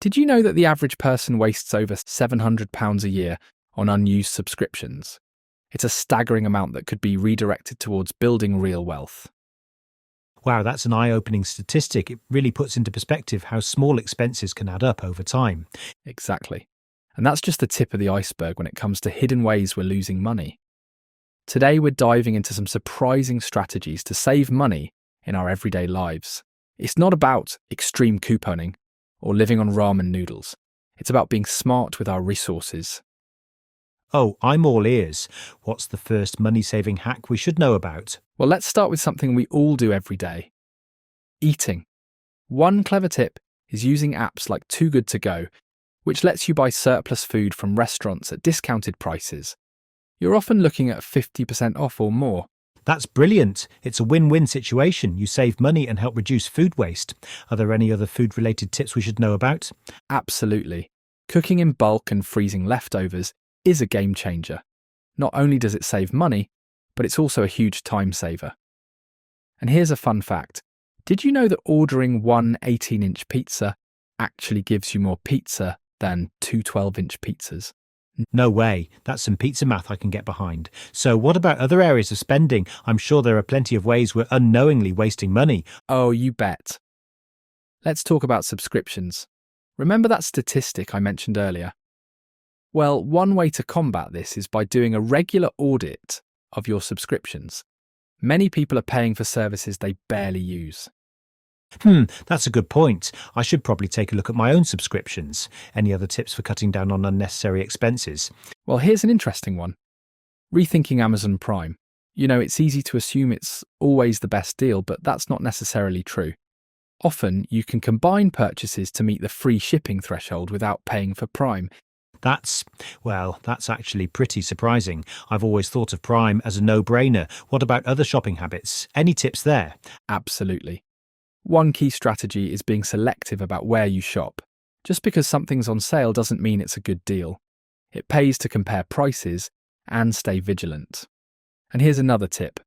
Did you know that the average person wastes over £700 a year on unused subscriptions? It's a staggering amount that could be redirected towards building real wealth. Wow, that's an eye-opening statistic. It really puts into perspective how small expenses can add up over time. Exactly. And that's just the tip of the iceberg when it comes to hidden ways we're losing money. Today, we're diving into some surprising strategies to save money in our everyday lives. It's not about extreme couponing or living on ramen noodles. It's about being smart with our resources. Oh, I'm all ears. What's the first money-saving hack we should know about? Well, let's start with something we all do every day. Eating. One clever tip is using apps like Too Good To Go, which lets you buy surplus food from restaurants at discounted prices. You're often looking at 50% off or more. That's brilliant. It's a win-win situation. You save money and help reduce food waste. Are there any other food-related tips we should know about? Absolutely. Cooking in bulk and freezing leftovers is a game changer. Not only does it save money, but it's also a huge time saver. And here's a fun fact. Did you know that ordering one 18-inch pizza actually gives you more pizza than two 12-inch pizzas? No way. That's some pizza math I can get behind. So what about other areas of spending? I'm sure there are plenty of ways we're unknowingly wasting money. Oh, you bet. Let's talk about subscriptions. Remember that statistic I mentioned earlier? Well, one way to combat this is by doing a regular audit of your subscriptions. Many people are paying for services they barely use. That's a good point. I should probably take a look at my own subscriptions. Any other tips for cutting down on unnecessary expenses? Well, here's an interesting one. Rethinking Amazon Prime. You know, it's easy to assume it's always the best deal, but that's not necessarily true. Often, you can combine purchases to meet the free shipping threshold without paying for Prime. That's actually pretty surprising. I've always thought of Prime as a no-brainer. What about other shopping habits? Any tips there? Absolutely. One key strategy is being selective about where you shop. Just because something's on sale doesn't mean it's a good deal. It pays to compare prices and stay vigilant. And here's another tip.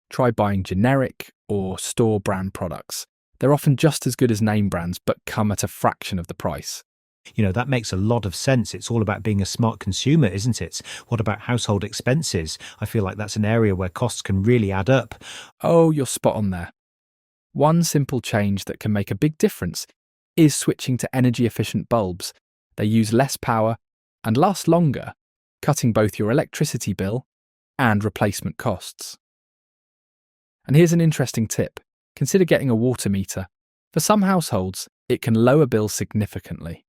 Try buying generic or store brand products. They're often just as good as name brands, but come at a fraction of the price. You know, that makes a lot of sense. It's all about being a smart consumer, isn't it? What about household expenses? I feel like that's an area where costs can really add up. Oh, you're spot on there. One simple change that can make a big difference is switching to energy-efficient bulbs. They use less power and last longer, cutting both your electricity bill and replacement costs. And here's an interesting tip. Consider getting a water meter. For some households, it can lower bills significantly.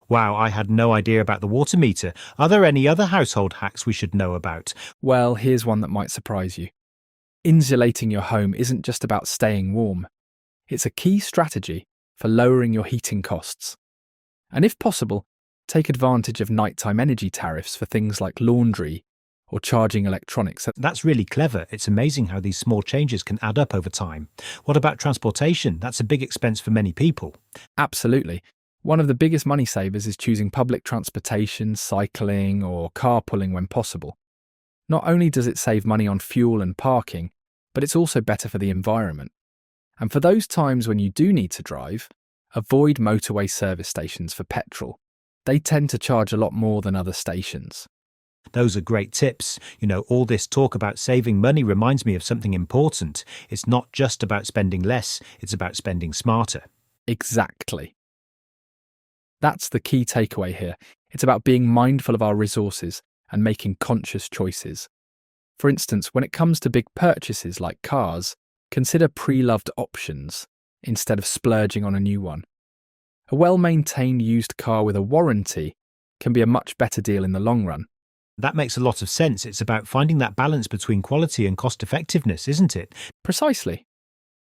Wow, I had no idea about the water meter. Are there any other household hacks we should know about? Well, here's one that might surprise you. Insulating your home isn't just about staying warm. It's a key strategy for lowering your heating costs. And if possible, take advantage of nighttime energy tariffs for things like laundry or charging electronics. That's really clever. It's amazing how these small changes can add up over time. What about transportation? That's a big expense for many people. Absolutely. One of the biggest money savers is choosing public transportation, cycling, or carpooling when possible. Not only does it save money on fuel and parking, but it's also better for the environment. And for those times when you do need to drive, avoid motorway service stations for petrol. They tend to charge a lot more than other stations. Those are great tips. You know, all this talk about saving money reminds me of something important. It's not just about spending less, it's about spending smarter. Exactly. That's the key takeaway here. It's about being mindful of our resources and making conscious choices. For instance, when it comes to big purchases like cars, consider pre-loved options instead of splurging on a new one. A well-maintained used car with a warranty can be a much better deal in the long run. That makes a lot of sense. It's about finding that balance between quality and cost effectiveness, isn't it? Precisely.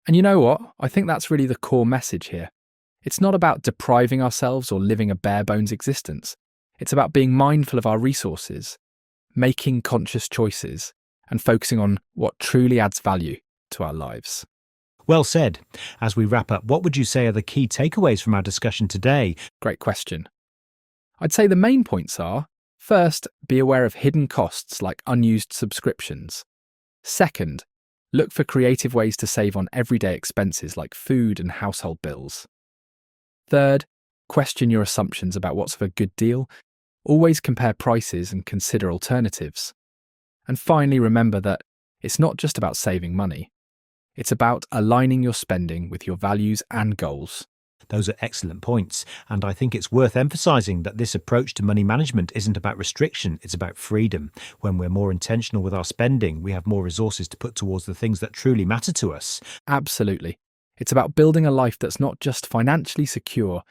And you know what? I think that's really the core message here. It's not about depriving ourselves or living a bare-bones existence. It's about being mindful of our resources, making conscious choices, and focusing on what truly adds value to our lives. Well said. As we wrap up, what would you say are the key takeaways from our discussion today? Great question. I'd say the main points are, first, be aware of hidden costs like unused subscriptions. Second, look for creative ways to save on everyday expenses like food and household bills. Third, Question your assumptions about what's a good deal. Always compare prices and consider alternatives. And finally, remember that it's not just about saving money. It's about aligning your spending with your values and goals. Those are excellent points, and I think it's worth emphasizing that this approach to money management isn't about restriction, it's about freedom. When we're more intentional with our spending, we have more resources to put towards the things that truly matter to us. Absolutely. It's about building a life that's not just financially secure,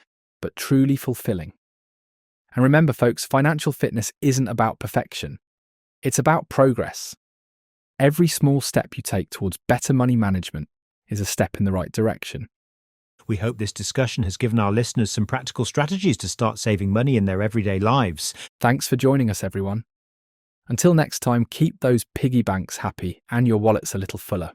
but truly fulfilling. And remember, folks, financial fitness isn't about perfection. It's about progress. Every small step you take towards better money management is a step in the right direction. We hope this discussion has given our listeners some practical strategies to start saving money in their everyday lives. Thanks for joining us, everyone. Until next time, keep those piggy banks happy and your wallets a little fuller.